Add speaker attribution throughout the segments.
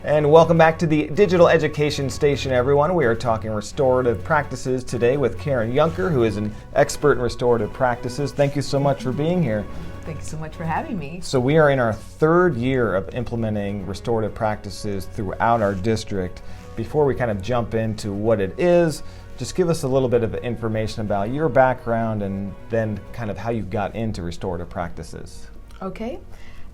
Speaker 1: And welcome back to the Digital Education Station, everyone. We are talking restorative practices today with Karen Junker, who is an expert in restorative practices. Thank you so much for being here.
Speaker 2: Thank you so much for having me.
Speaker 1: So we are in our third year of implementing restorative practices throughout our district. Before we kind of jump into what it is, just give us a little bit of information about your background and then kind of how you got into restorative practices.
Speaker 2: Okay.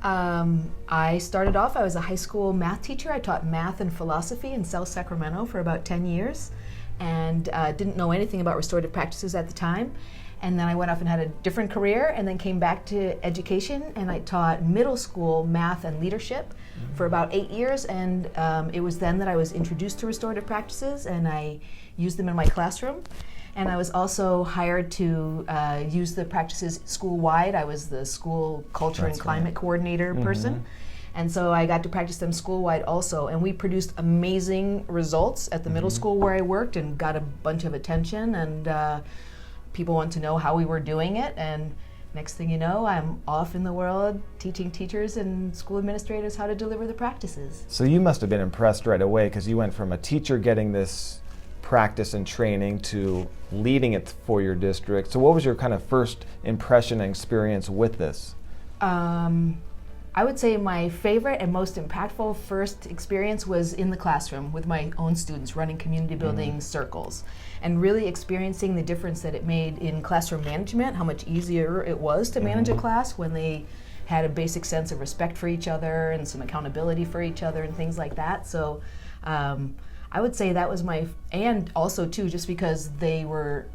Speaker 2: I started off, I was a high school math teacher. I taught math and philosophy in South Sacramento for about 10 years and didn't know anything about restorative practices at the time. And then I went off and had a different career and then came back to education, and I taught middle school math and leadership for about 8 years. And it was then that I was introduced to restorative practices, and I used them in my classroom. And I was also hired to use the practices school-wide. I was the school culture and climate coordinator person. And so I got to practice them school-wide also. And we produced amazing results at the middle school where I worked and got a bunch of attention. And people want to know how we were doing it. And next thing you know, I'm off in the world teaching teachers and school administrators how to deliver the practices.
Speaker 1: So you must have been impressed right away, because you went from a teacher getting this practice and training to leading it for your district. So what was your kind of first impression and experience with this?
Speaker 2: I would say my favorite and most impactful first experience was in the classroom with my own students, running community building circles and really experiencing the difference that it made in classroom management, how much easier it was to manage a class when they had a basic sense of respect for each other and some accountability for each other and things like that. So I would say that was and also too, just because they were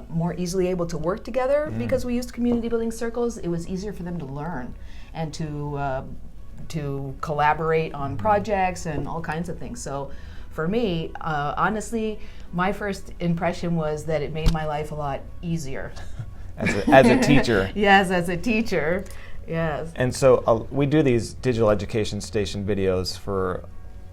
Speaker 2: more easily able to work together because we used community building circles, it was easier for them to learn and to collaborate on projects and all kinds of things. So for me, honestly, my first impression was that it made my life a lot easier.
Speaker 1: As a teacher.
Speaker 2: Yes, as a teacher, yes.
Speaker 1: And so we do these digital education station videos for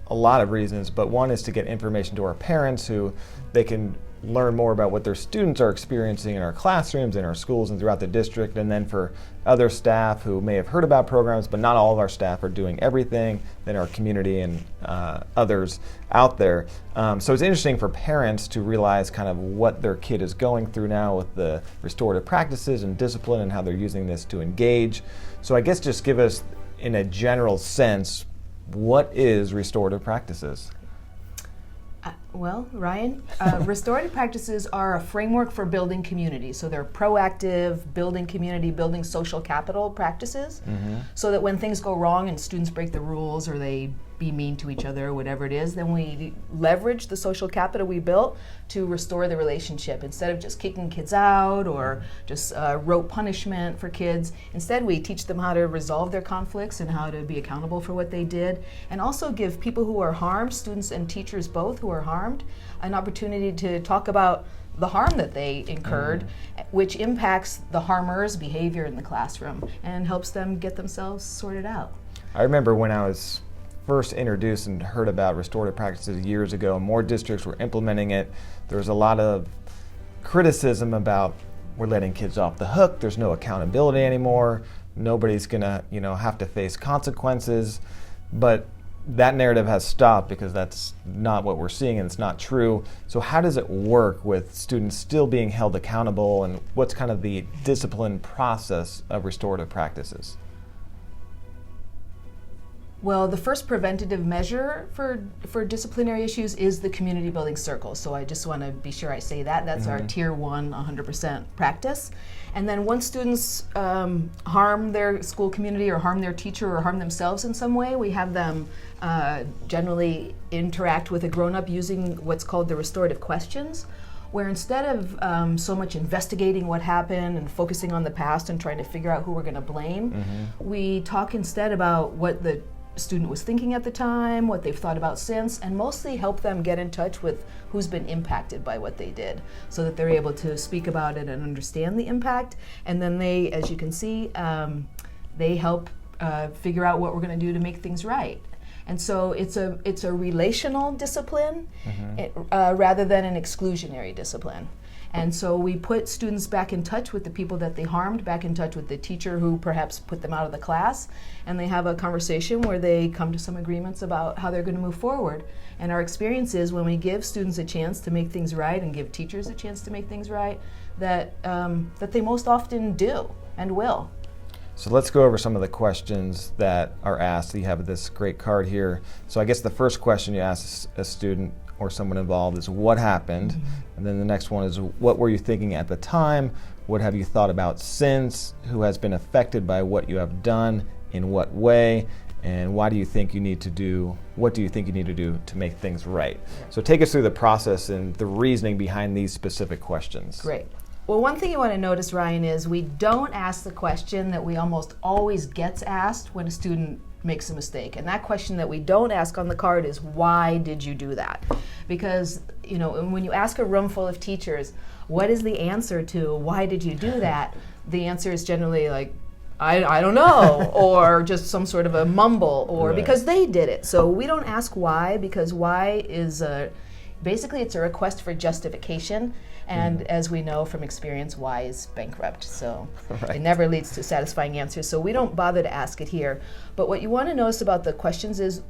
Speaker 1: a lot of reasons, but one is to get information to our parents who they can learn more about what their students are experiencing in our classrooms, in our schools, and throughout the district, and then for other staff who may have heard about programs, but not all of our staff are doing everything in our community and others out there. So it's interesting for parents to realize kind of what their kid is going through now with the restorative practices and discipline and how they're using this to engage. So I guess just give us, in a general sense, what is restorative practices?
Speaker 2: Well, Ryan, restorative practices are a framework for building community. So they're proactive, building community, building social capital practices, so that when things go wrong and students break the rules or they be mean to each other or whatever it is, then we leverage the social capital we built to restore the relationship. Instead of just kicking kids out or just rote punishment for kids, instead we teach them how to resolve their conflicts and how to be accountable for what they did, and also give people who are harmed, students and teachers both who are harmed, an opportunity to talk about the harm that they incurred, which impacts the harmer's behavior in the classroom and helps them get themselves sorted out.
Speaker 1: I remember when I was first introduced and heard about restorative practices years ago, more districts were implementing it. There was a lot of criticism about, we're letting kids off the hook, there's no accountability anymore, nobody's gonna have to face consequences. But that narrative has stopped, because that's not what we're seeing and it's not true. So how does it work with students still being held accountable, and what's kind of the discipline process of restorative practices?
Speaker 2: Well, the first preventative measure for disciplinary issues is the community building circle. So I just want to be sure I say that. That's our tier 1, 100% practice. And then once students harm their school community or harm their teacher or harm themselves in some way, we have them generally interact with a grown-up using what's called the restorative questions, where instead of so much investigating what happened and focusing on the past and trying to figure out who we're going to blame, we talk instead about what the student was thinking at the time, what they've thought about since, and mostly help them get in touch with who's been impacted by what they did, so that they're able to speak about it and understand the impact. And then they, as you can see, they help figure out what we're going to do to make things right. And so it's a relational discipline rather than an exclusionary discipline. And so we put students back in touch with the people that they harmed, back in touch with the teacher who perhaps put them out of the class, and they have a conversation where they come to some agreements about how they're going to move forward. And our experience is when we give students a chance to make things right and give teachers a chance to make things right, that they most often do and will.
Speaker 1: So let's go over some of the questions that are asked. You have this great card here. So I guess the first question you ask a student or someone involved is what happened? And then the next one is what were you thinking at the time? What have you thought about since? Who has been affected by what you have done? In what way? And what do you think you need to do to make things right? So take us through the process and the reasoning behind these specific questions.
Speaker 2: Great. Well, one thing you want to notice, Ryan, is we don't ask the question that we almost always gets asked when a student makes a mistake. And that question that we don't ask on the card is, why did you do that? Because, when you ask a room full of teachers, what is the answer to why did you do that? The answer is generally like, I don't know, or just some sort of a mumble, or because they did it. So we don't ask why, because why is basically it's a request for justification. And as we know from experience, why is bankrupt. So it never leads to satisfying answers. So we don't bother to ask it here. But what you want to notice about the questions is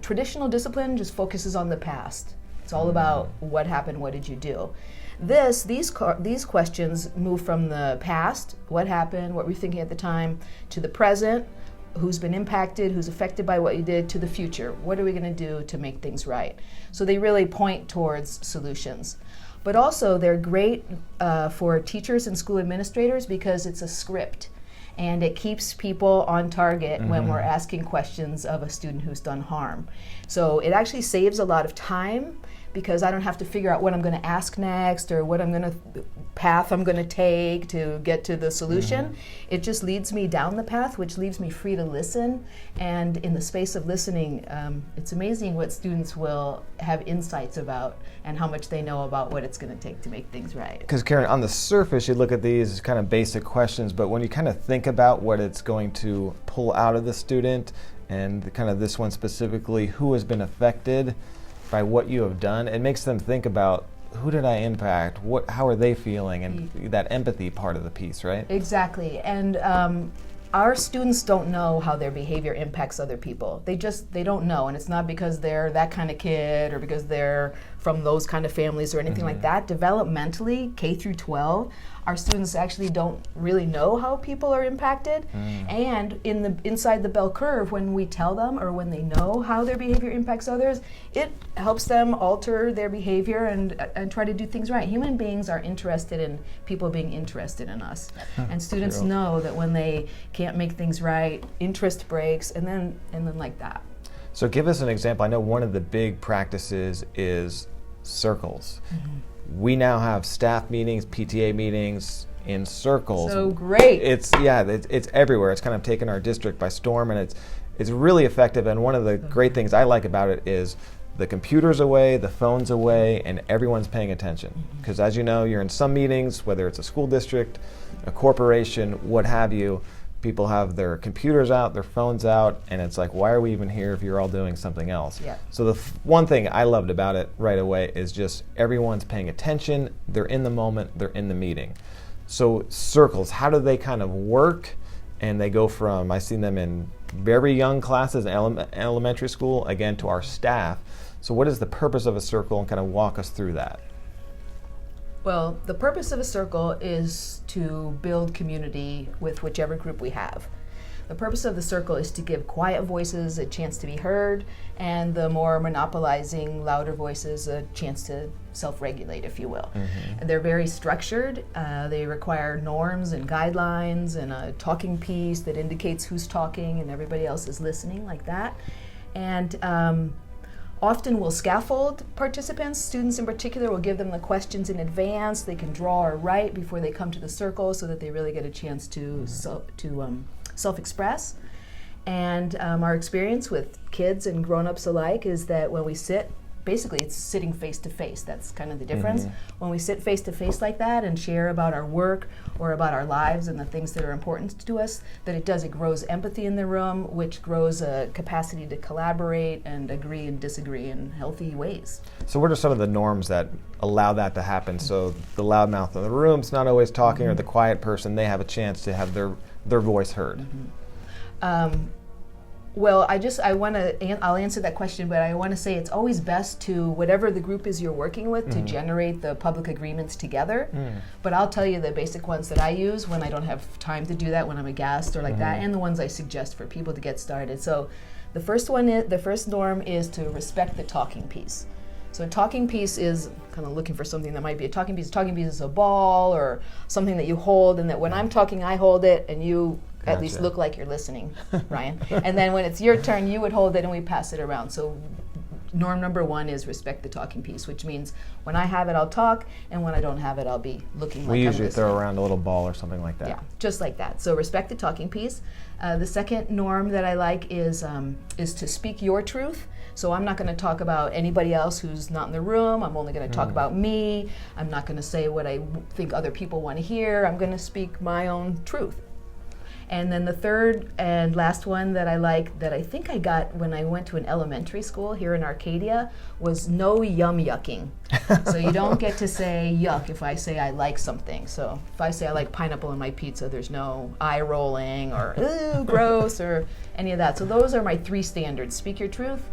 Speaker 2: traditional discipline just focuses on the past. It's all about what happened, what did you do. These questions move from the past, what happened, what were you thinking at the time, to the present, who's been impacted, who's affected by what you did, to the future. What are we going to do to make things right? So they really point towards solutions. But also they're great for teachers and school administrators because it's a script and it keeps people on target when we're asking questions of a student who's done harm. So it actually saves a lot of time because I don't have to figure out what I'm going to ask next or what path I'm going to take to get to the solution. It just leads me down the path, which leaves me free to listen. And in the space of listening, it's amazing what students will have insights about and how much they know about what it's going to take to make things right.
Speaker 1: Because Karen, on the surface, you look at these kind of basic questions, but when you kind of think about what it's going to pull out of the student, and kind of this one specifically, who has been affected by what you have done, it makes them think about who did I impact, how are they feeling, and that empathy part of the piece, right?
Speaker 2: Exactly. And our students don't know how their behavior impacts other people. They don't know, and it's not because they're that kind of kid or because they're from those kind of families or anything like that. Developmentally, K through 12, our students actually don't really know how people are impacted. And inside the bell curve, when we tell them or when they know how their behavior impacts others, it helps them alter their behavior and try to do things right. Human beings are interested in people being interested in us. And students know that when they can't make things right, interest breaks, and then like that.
Speaker 1: So give us an example. I know one of the big practices is circles. We now have staff meetings, PTA meetings in circles.
Speaker 2: So great.
Speaker 1: It's everywhere. It's kind of taken our district by storm, and it's really effective. And one of the great things I like about it is the computer's away, the phone's away, and everyone's paying attention. Because as you know, you're in some meetings, whether it's a school district, a corporation, what have you, people have their computers out, their phones out, and it's like, why are we even here if you're all doing something else?
Speaker 2: Yeah.
Speaker 1: So the one thing I loved about it right away is just everyone's paying attention, they're in the moment, they're in the meeting. So circles, how do they kind of work? And they go from, I've seen them in very young classes, elementary school, again to our staff. So what is the purpose of a circle, and kind of walk us through that?
Speaker 2: Well, the purpose of a circle is to build community with whichever group we have. The purpose of the circle is to give quiet voices a chance to be heard, and the more monopolizing, louder voices a chance to self-regulate, if you will. And they're very structured. They require norms and guidelines and a talking piece that indicates who's talking and everybody else is listening, like that. And often we'll scaffold participants. Students in particular will give them the questions in advance. They can draw or write before they come to the circle so that they really get a chance to self-express. And our experience with kids and grown-ups alike is that when we sit, basically it's sitting face to face. That's kind of the difference. When we sit face to face like that and share about our work or about our lives and the things that are important to us, that it grows empathy in the room, which grows a capacity to collaborate and agree and disagree in healthy ways.
Speaker 1: So what are some of the norms that allow that to happen? So the loudmouth in the room's not always talking, or the quiet person, they have a chance to have their voice heard.
Speaker 2: Well, I'll answer that question, but I want to say it's always best to, whatever the group is you're working with, to generate the public agreements together. But I'll tell you the basic ones that I use when I don't have time to do that, when I'm a guest or like that, and the ones I suggest for people to get started. So the first norm is to respect the talking piece. So a talking piece is, kind of looking for something that might be a talking piece. A talking piece is a ball or something that you hold, and that when I'm talking, I hold it, and you at least look like you're listening, Ryan. And then when it's your turn, you would hold it and we pass it around. So norm number 1 is respect the talking piece, which means when I have it, I'll talk, and when I don't have it, I'll be looking like I'm listening.
Speaker 1: We usually throw around a little ball or something like that.
Speaker 2: Yeah, just like that. So respect the talking piece. The second norm that I like is to speak your truth. So I'm not going to talk about anybody else who's not in the room. I'm only going to talk about me. I'm not going to say what I think other people want to hear. I'm going to speak my own truth. And then the third and last one that I like, that I think I got when I went to an elementary school here in Arcadia, was no yum-yucking. So you don't get to say yuck if I say I like something. So if I say I like pineapple in my pizza, there's no eye rolling or ooh, gross or any of that. So those are my 3 standards: speak your truth,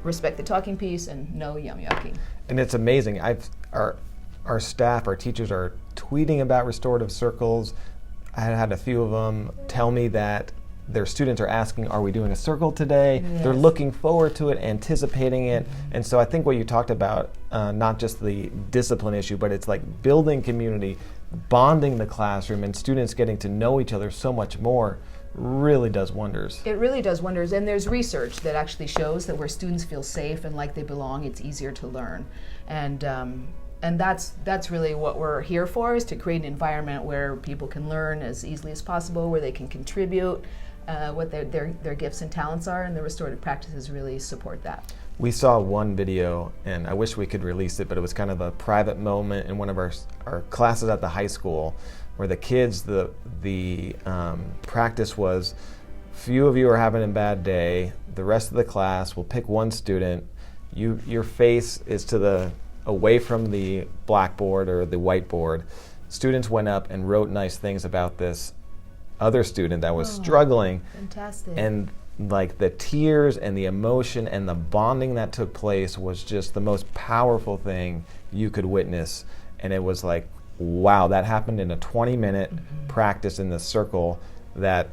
Speaker 2: respect the talking piece, and no yum-yucking.
Speaker 1: And it's amazing. Our staff, our teachers are tweeting about restorative circles. I had a few of them tell me that their students are asking, are we doing a circle today? Yes. They're looking forward to it, anticipating it. And so I think what you talked about, not just the discipline issue, but it's like building community, bonding the classroom, and students getting to know each other so much more, really does wonders.
Speaker 2: It really does wonders. And there's research that actually shows that where students feel safe and like they belong, it's easier to learn. And that's really what we're here for, is to create an environment where people can learn as easily as possible, where they can contribute what their gifts and talents are, and the restorative practices really support that.
Speaker 1: We saw one video, and I wish we could release it, but it was kind of a private moment in one of our classes at the high school, where the kids, the practice was, few of you are having a bad day, the rest of the class will pick one student, your face is away from the blackboard or the whiteboard. Students went up and wrote nice things about this other student that was struggling.
Speaker 2: Fantastic.
Speaker 1: And like the tears and the emotion and the bonding that took place was just the most powerful thing you could witness. And it was like, wow, that happened in a 20-minute practice in the circle that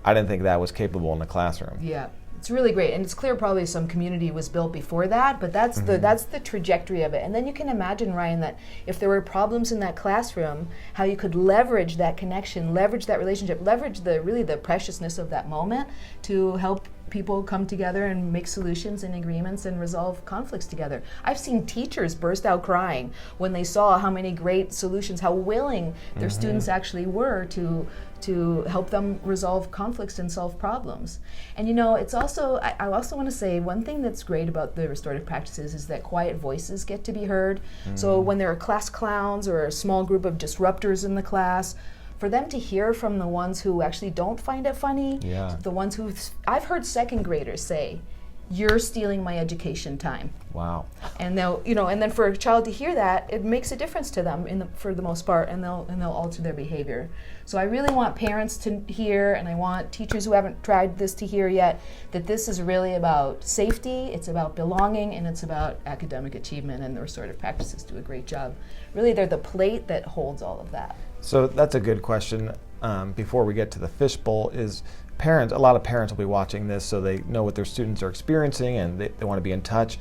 Speaker 1: I didn't think that was capable in the classroom.
Speaker 2: Yeah. It's really great, and it's clear probably some community was built before that, but that's the trajectory of it. And then you can imagine, Ryan, that if there were problems in that classroom, how you could leverage that connection, leverage that relationship, leverage the preciousness of that moment to help people come together and make solutions and agreements and resolve conflicts together. I've seen teachers burst out crying when they saw how many great solutions, how willing their students actually were to help them resolve conflicts and solve problems. And it's also, I also want to say, one thing that's great about the restorative practices is that quiet voices get to be heard. So when there are class clowns or a small group of disruptors in the class, for them to hear from the ones who actually don't find it funny, the ones who, I've heard second graders say, "You're stealing my education time."
Speaker 1: Wow. And
Speaker 2: they'll, and then for a child to hear that, it makes a difference to them for the most part, and they'll alter their behavior. So I really want parents to hear, and I want teachers who haven't tried this to hear yet, that this is really about safety, it's about belonging, and it's about academic achievement, and the restorative practices do a great job. Really, they're the plate that holds all of that.
Speaker 1: So that's a good question. Before we get to the fishbowl, is parents, a lot of parents will be watching this so they know what their students are experiencing and they want to be in touch.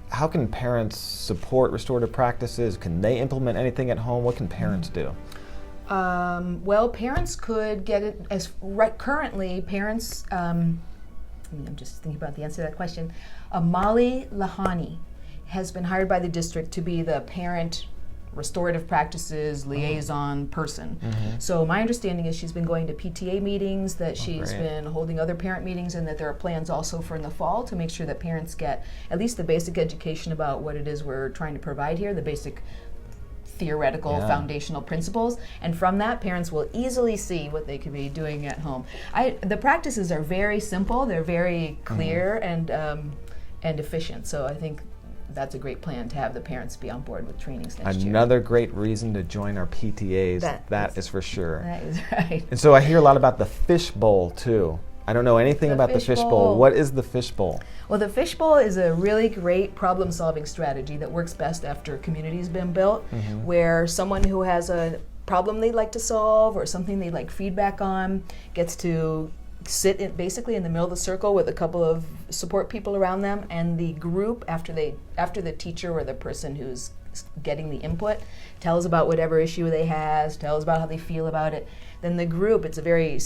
Speaker 1: How can parents support restorative practices? Can they implement anything at home? What can parents do?
Speaker 2: Well, parents could get it currently, parents, I'm just thinking about the answer to that question. Molly Lahani has been hired by the district to be the parent restorative practices liaison person. So my understanding is she's been going to PTA meetings, that she's been holding other parent meetings, and that there are plans also for in the fall to make sure that parents get at least the basic education about what it is we're trying to provide here, the basic theoretical foundational principles, and from that parents will easily see what they could be doing at home. The practices are very simple, they're very clear and efficient, so I think that's a great plan to have the parents be on board with trainings next year.
Speaker 1: Another great reason to join our PTAs, that is for sure.
Speaker 2: That is right.
Speaker 1: And so I hear a lot about the fish bowl too. I don't know anything about the fish bowl. What is the fish bowl?
Speaker 2: Well, the fish bowl is a really great problem-solving strategy that works best after a community's been built, where someone who has a problem they'd like to solve or something they'd like feedback on gets to sit basically in the middle of the circle with a couple of support people around them, and the group, after the teacher or the person who's getting the input tells about whatever issue they has, tells about how they feel about it, then the group, it's a very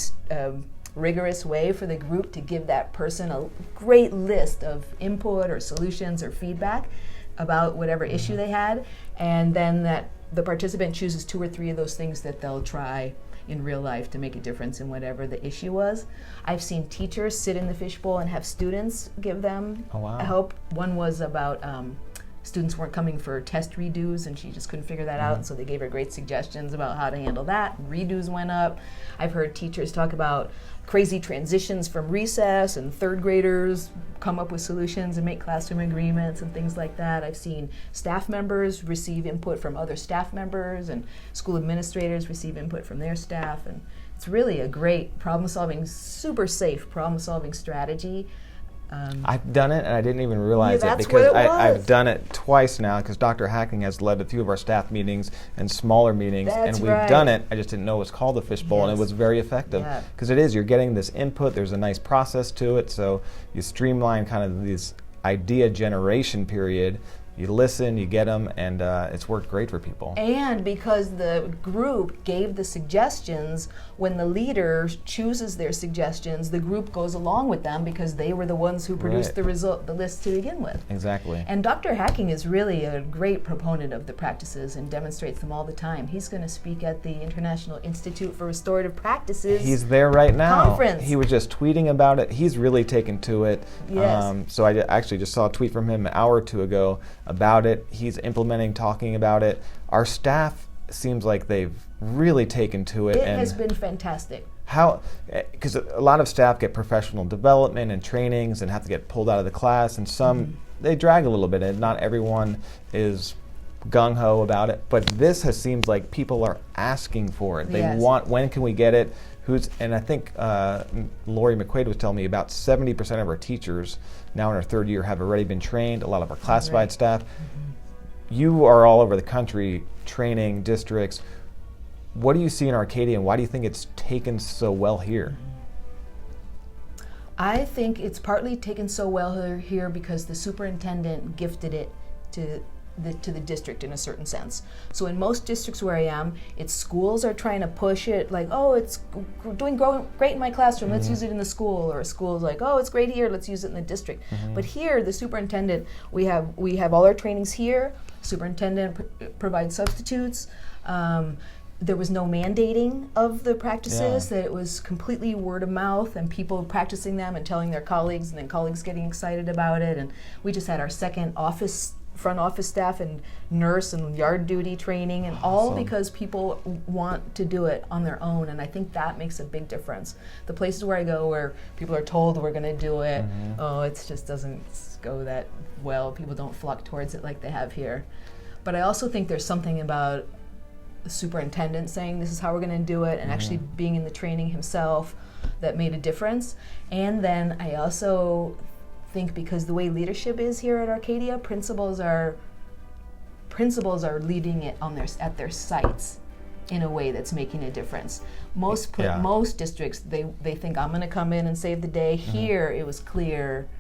Speaker 2: rigorous way for the group to give that person a great list of input or solutions or feedback about whatever issue they had, and then the participant chooses 2 or 3 of those things that they'll try in real life to make a difference in whatever the issue was. I've seen teachers sit in the fishbowl and have students give them help. One was about students weren't coming for test redos and she just couldn't figure that out, so they gave her great suggestions about how to handle that. Redos went up. I've heard teachers talk about crazy transitions from recess, and 3rd graders come up with solutions and make classroom agreements and things like that. I've seen staff members receive input from other staff members, and school administrators receive input from their staff, and it's really a great problem-solving, super safe problem-solving strategy.
Speaker 1: I've done it and I didn't even realize it, because I've done it twice now, because Dr. Hacking has led a few of our staff meetings and smaller meetings, and we've done it. I just didn't know it was called the fishbowl, and it was very effective, because it is, you're getting this input, there's a nice process to it, so you streamline kind of this idea generation period. You listen, you get them, and it's worked great for people. And
Speaker 2: because the group gave the suggestions, when the leader chooses their suggestions, the group goes along with them because they were the ones who produced the list to begin with.
Speaker 1: Exactly.
Speaker 2: And Dr. Hacking is really a great proponent of the practices and demonstrates them all the time. He's going to speak at the International Institute for Restorative Practices.
Speaker 1: He's there right now.
Speaker 2: Conference.
Speaker 1: He was just tweeting about it. He's really taken to it.
Speaker 2: Yes.
Speaker 1: So I actually just saw a tweet from him an hour or 2 ago about it. He's implementing, talking about it. Our staff seems like they've really taken to it.
Speaker 2: It has been fantastic.
Speaker 1: How, because a lot of staff get professional development and trainings and have to get pulled out of the class, and some they drag a little bit, and not everyone is gung-ho about it, but this seems like people are asking for it. They want, when can we get it? And I think Lori McQuaid was telling me about 70% of our teachers now in our 3rd year have already been trained, a lot of our classified staff. You are all over the country training districts. What do you see in Arcadia, and why do you think it's taken so well here?
Speaker 2: I think it's partly taken so well here because the superintendent gifted it to the district in a certain sense. So in most districts where I am, it's schools are trying to push it like, oh, it's doing great in my classroom, let's use it in the school, or schools like, oh, it's great here, let's use it in the district. But here, the superintendent, we have all our trainings here. Superintendent provides substitutes. There was no mandating of the practices, that it was completely word of mouth and people practicing them and telling their colleagues, and then colleagues getting excited about it. And we just had our second front office staff and nurse and yard duty training, and all because people want to do it on their own, and I think that makes a big difference. The places where I go where people are told we're going to do it, it just doesn't go that well. People don't flock towards it like they have here. But I also think there's something about the superintendent saying this is how we're going to do it, and actually being in the training himself, that made a difference. And then I also think because the way leadership is here at Arcadia, principals are leading it at their sites in a way that's making a difference. Most districts, they think I'm going to come in and save the day. Here it was clear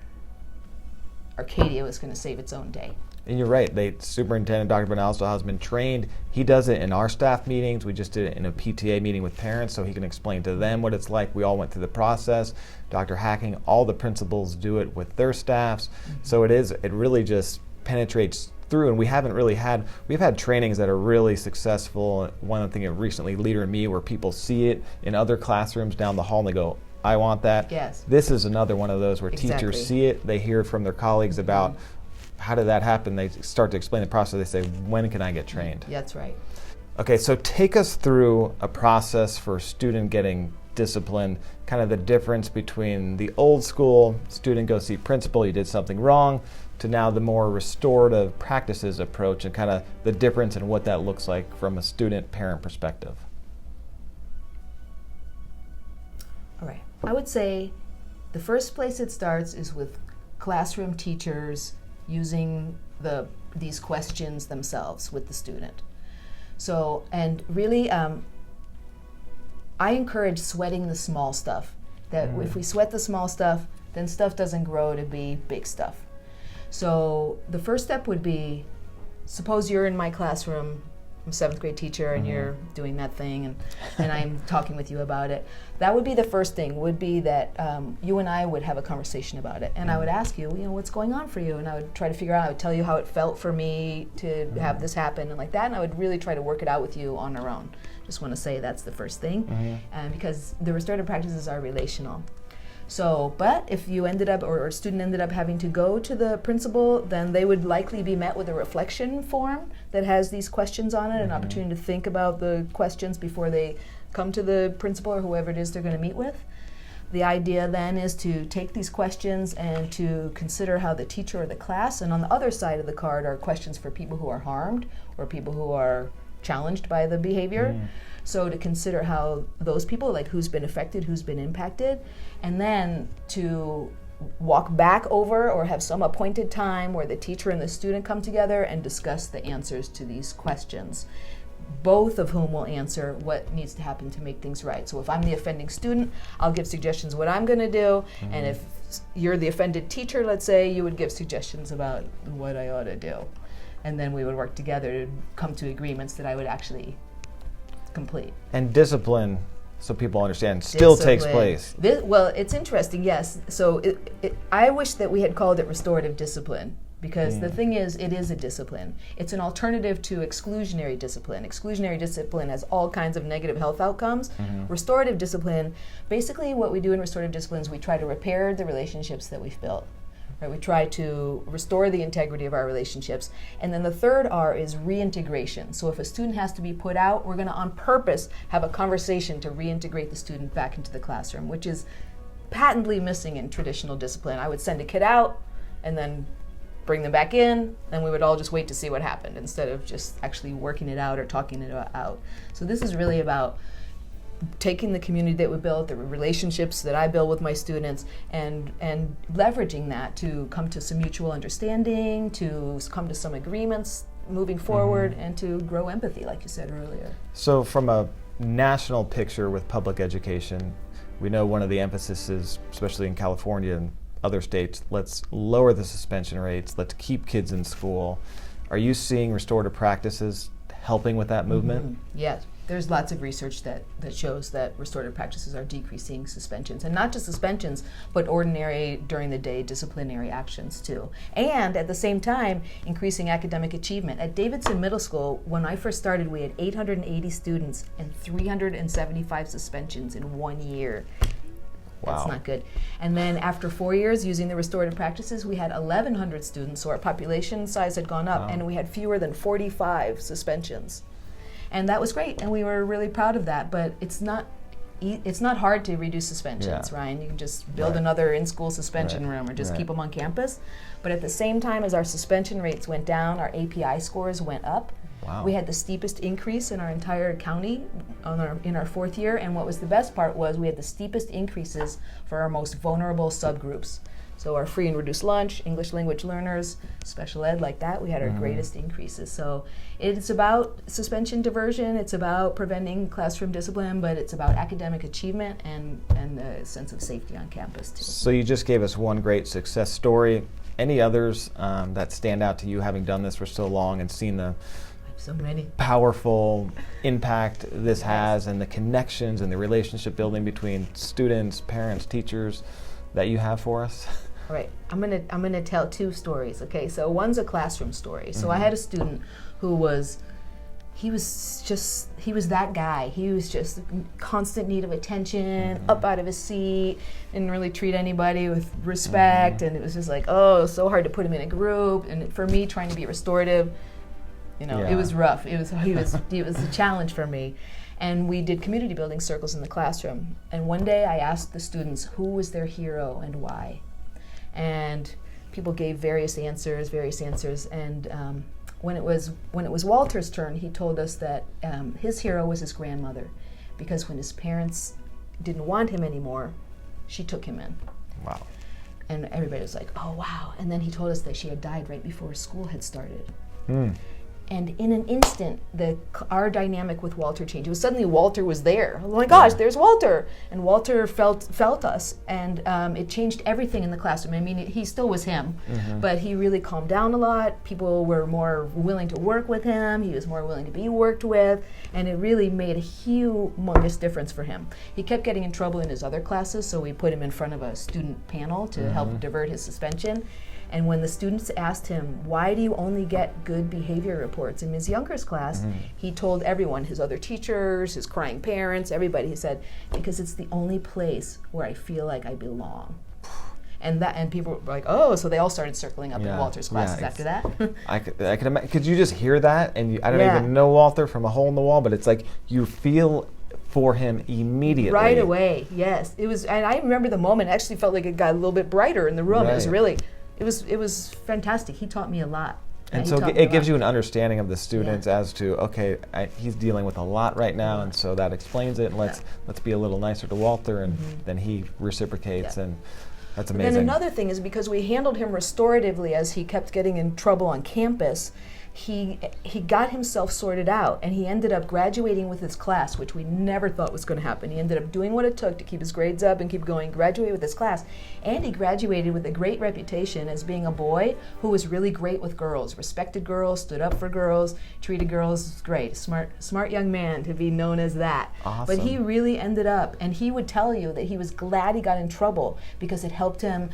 Speaker 2: Arcadia was going to save its own day.
Speaker 1: And you're right, Superintendent Dr. Benalsto has been trained. He does it in our staff meetings. We just did it in a PTA meeting with parents so he can explain to them what it's like. We all went through the process. Dr. Hacking, all the principals do it with their staffs. So it really just penetrates through, and we've had trainings that are really successful. One thing recently, Leader and Me, where people see it in other classrooms down the hall and they go, I want that.
Speaker 2: Yes.
Speaker 1: This is another one of those where teachers see it, they hear from their colleagues about how did that happen? They start to explain the process. They say, when can I get trained?
Speaker 2: Yeah, that's right.
Speaker 1: Okay, so take us through a process for a student getting disciplined, kind of the difference between the old school student go see principal, you did something wrong, to now the more restorative practices approach, and kind of the difference in what that looks like from a student-parent perspective.
Speaker 2: All right. I would say the first place it starts is with classroom teachers using these questions themselves with the student. So, and really, I encourage sweating the small stuff. That if we sweat the small stuff, then stuff doesn't grow to be big stuff. So the first step would be, suppose you're in my classroom, I'm a 7th grade teacher, and you're doing that thing, and I'm talking with you about it. That would be the first thing, would be that you and I would have a conversation about it. And I would ask you, what's going on for you? And I would try to figure out, I would tell you how it felt for me to have this happen and like that, and I would really try to work it out with you on our own. Just want to say that's the first thing, because the restorative practices are relational. So, but if you ended up, or a student ended up having to go to the principal, then they would likely be met with a reflection form that has these questions on it, an opportunity to think about the questions before they come to the principal or whoever it is they're going to meet with. The idea then is to take these questions and to consider how the teacher or the class, and on the other side of the card are questions for people who are harmed or people who are challenged by the behavior. So to consider how those people, like who's been affected, who's been impacted, and then to walk back over or have some appointed time where the teacher and the student come together and discuss the answers to these questions, both of whom will answer what needs to happen to make things right. So if I'm the offending student, I'll give suggestions what I'm going to do, and if you're the offended teacher, let's say, you would give suggestions about what I ought to do. And then we would work together to come to agreements that I would actually complete.
Speaker 1: And discipline, so people understand, still takes place.
Speaker 2: Well, it's interesting, yes. So I wish that we had called it restorative discipline, because the thing is, it is a discipline. It's an alternative to exclusionary discipline. Exclusionary discipline has all kinds of negative health outcomes. Restorative discipline, basically what we do in restorative discipline is we try to repair the relationships that we've built. Right, we try to restore the integrity of our relationships. And then the third R is reintegration. So if a student has to be put out, we're going to on purpose have a conversation to reintegrate the student back into the classroom, which is patently missing in traditional discipline. I would send a kid out and then bring them back in, and we would all just wait to see what happened instead of just actually working it out or talking it out. So this is really about taking the community that we built, the relationships that I build with my students, and leveraging that to come to some mutual understanding, to come to some agreements moving forward, and to grow empathy, like you said earlier.
Speaker 1: So from a national picture with public education, we know one of the emphases, especially in California and other states, let's lower the suspension rates, let's keep kids in school. Are you seeing restorative practices helping with that movement?
Speaker 2: Yes. There's lots of research that shows that restorative practices are decreasing suspensions, and not just suspensions, but ordinary during the day disciplinary actions too. And at the same time, increasing academic achievement. At Davidson Middle School, when I first started, we had 880 students and 375 suspensions in 1 year.
Speaker 1: Wow.
Speaker 2: That's not good. And then after 4 years using the restorative practices, we had 1,100 students, so our population size had gone up, and we had fewer than 45 suspensions. And that was great, and we were really proud of that. But it's not hard to reduce suspensions, Ryan. You can just build another in-school suspension room, or just keep them on campus. But at the same time as our suspension rates went down, our API scores went up.
Speaker 1: Wow.
Speaker 2: We had the steepest increase in our entire county in our 4th year, and what was the best part was we had the steepest increases for our most vulnerable subgroups. So our free and reduced lunch, English language learners, special ed, like that, we had our greatest increases. So it's about suspension diversion, it's about preventing classroom discipline, but it's about academic achievement and the sense of safety on campus too.
Speaker 1: So you just gave us one great success story. Any others that stand out to you, having done this for so long and seen the
Speaker 2: so many
Speaker 1: powerful impact this has, and the connections and the relationship building between students, parents, teachers that you have for us?
Speaker 2: All right, I'm gonna tell 2 stories. Okay, so one's a classroom story. So I had a student who he was that guy. He was just constant need of attention, up out of his seat, didn't really treat anybody with respect, and it was just like, oh, so hard to put him in a group. And for me, trying to be restorative, it was rough. He was a challenge for me. And we did community building circles in the classroom. And one day I asked the students who was their hero and why. And people gave various answers. And when it was Walter's turn, he told us that his hero was his grandmother, because when his parents didn't want him anymore, she took him in.
Speaker 1: Wow.
Speaker 2: And everybody was like, oh, wow. And then he told us that she had died right before school had started. And in an instant, our dynamic with Walter changed. It was suddenly Walter was there. Oh my gosh, there's Walter. And Walter felt us, and it changed everything in the classroom. I mean, he still was him, but he really calmed down a lot. People were more willing to work with him. He was more willing to be worked with, and it really made a humongous difference for him. He kept getting in trouble in his other classes, so we put him in front of a student panel to help divert his suspension. And when the students asked him, why do you only get good behavior reports in Ms. Younker's class, he told everyone, his other teachers, his crying parents, everybody, he said, because it's the only place where I feel like I belong. And people were like, oh, so they all started circling up in Walter's classes after that.
Speaker 1: I could imagine. Could you just hear that? And I don't even know Walter from a hole in the wall, but it's like you feel for him immediately.
Speaker 2: Right away, yes. It was, and I remember the moment. It actually felt like it got a little bit brighter in the room. It was really... It was fantastic. He taught me a lot.
Speaker 1: And so it gives you an understanding of the students as to, okay, he's dealing with a lot right now, and so that explains it. And let's be a little nicer to Walter, and then he reciprocates, and that's amazing.
Speaker 2: And another thing is, because we handled him restoratively as he kept getting in trouble on campus, he got himself sorted out, and he ended up graduating with his class, which we never thought was going to happen. He ended up doing what it took to keep his grades up and keep going, graduate with his class. And he graduated with a great reputation as being a boy who was really great with girls, respected girls, stood up for girls, treated girls great. Smart young man to be known as that.
Speaker 1: Awesome.
Speaker 2: But he really ended up, and he would tell you that he was glad he got in trouble because it helped him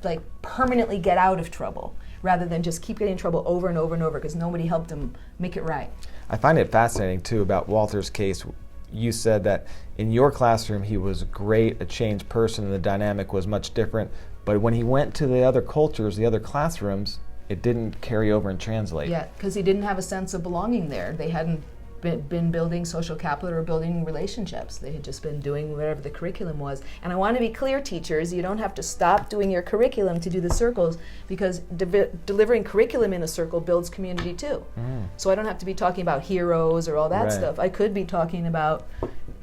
Speaker 2: like permanently get out of trouble, rather than just keep getting in trouble over and over and over because nobody helped him make it right.
Speaker 1: I find it fascinating, too, about Walter's case. You said that in your classroom he was great, a changed person, and the dynamic was much different. But when he went to the other cultures, the other classrooms, it didn't carry over and translate.
Speaker 2: Yeah, because he didn't have a sense of belonging there. They hadn't been building social capital or building relationships. They had just been doing whatever the curriculum was. And I want to be clear, teachers, you don't have to stop doing your curriculum to do the circles, because delivering curriculum in a circle builds community too. So I don't have to be talking about heroes or all that stuff. I could be talking about,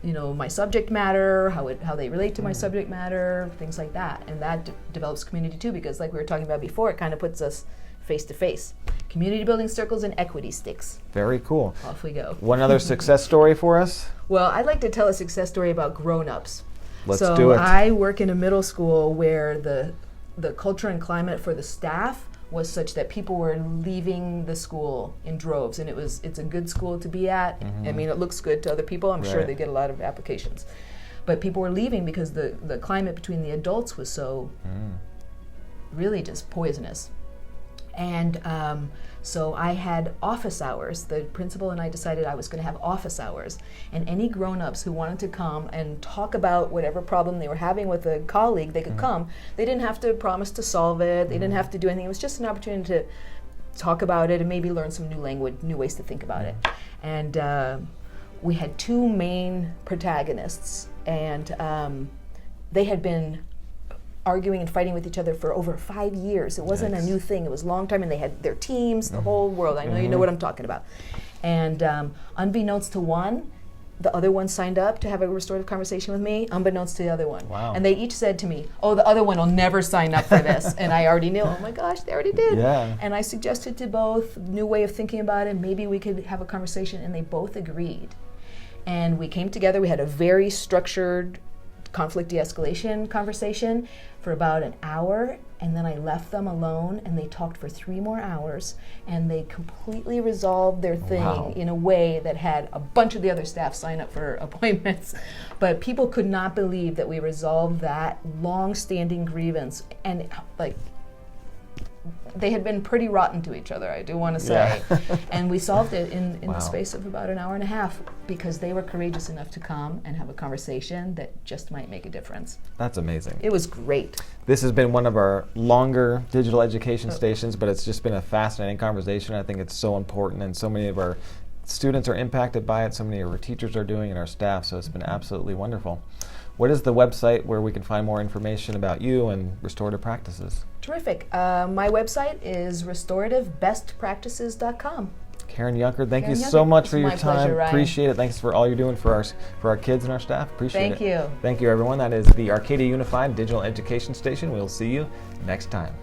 Speaker 2: my subject matter, how they relate to my subject matter, things like that. And that develops community too, because like we were talking about before, it kind of puts us face to face. Community building circles and equity sticks.
Speaker 1: Very cool.
Speaker 2: Off we go.
Speaker 1: One other success story for us?
Speaker 2: Well, I'd like to tell a success story about grown-ups.
Speaker 1: Let's do it.
Speaker 2: I work in a middle school where the culture and climate for the staff was such that people were leaving the school in droves, and it's a good school to be at. I mean, it looks good to other people. I'm sure they get a lot of applications. But people were leaving because the climate between the adults was so really just poisonous. And so I had office hours. The principal and I decided I was going to have office hours. And any grown-ups who wanted to come and talk about whatever problem they were having with a colleague, they could come. They didn't have to promise to solve it. They didn't have to do anything. It was just an opportunity to talk about it and maybe learn some new language, new ways to think about it. And we had two main protagonists. And they had been arguing and fighting with each other for over 5 years. It wasn't a new thing. It was a long time, and they had their teams, the whole world. I know you know what I'm talking about. And unbeknownst to one, the other one signed up to have a restorative conversation with me, unbeknownst to the other one.
Speaker 1: Wow.
Speaker 2: And they each said to me, oh, the other one will never sign up for this. And I already knew, oh my gosh, they already did.
Speaker 1: Yeah.
Speaker 2: And I suggested to both, new way of thinking about it, maybe we could have a conversation, and they both agreed. And we came together, we had a very structured conflict de-escalation conversation for about an hour, and then I left them alone, and they talked for 3 more hours, and they completely resolved their thing in a way that had a bunch of the other staff sign up for appointments. But people could not believe that we resolved that long-standing grievance, and like they had been pretty rotten to each other, I do want to say.
Speaker 1: Yeah.
Speaker 2: And we solved it in
Speaker 1: Wow.
Speaker 2: the space of about an hour and a half because they were courageous enough to come and have a conversation that just might make a difference.
Speaker 1: That's amazing.
Speaker 2: It was great.
Speaker 1: This has been one of our longer digital education stations, but it's just been a fascinating conversation. I think it's so important, and so many of our students are impacted by it, so many of our teachers are doing, and our staff, so it's been absolutely wonderful. What is the website where we can find more information about you and restorative practices?
Speaker 2: Terrific. My website is restorativebestpractices.com.
Speaker 1: Karen Yunker, thank you
Speaker 2: Karen
Speaker 1: so
Speaker 2: Yunker.
Speaker 1: much
Speaker 2: It's
Speaker 1: for your
Speaker 2: my
Speaker 1: time.
Speaker 2: pleasure, Ryan.
Speaker 1: Appreciate it. Thanks for all you're doing for our kids and our staff. Appreciate it.
Speaker 2: Thank you.
Speaker 1: Thank you, everyone. That is the Arcadia Unified Digital Education Station. We'll see you next time.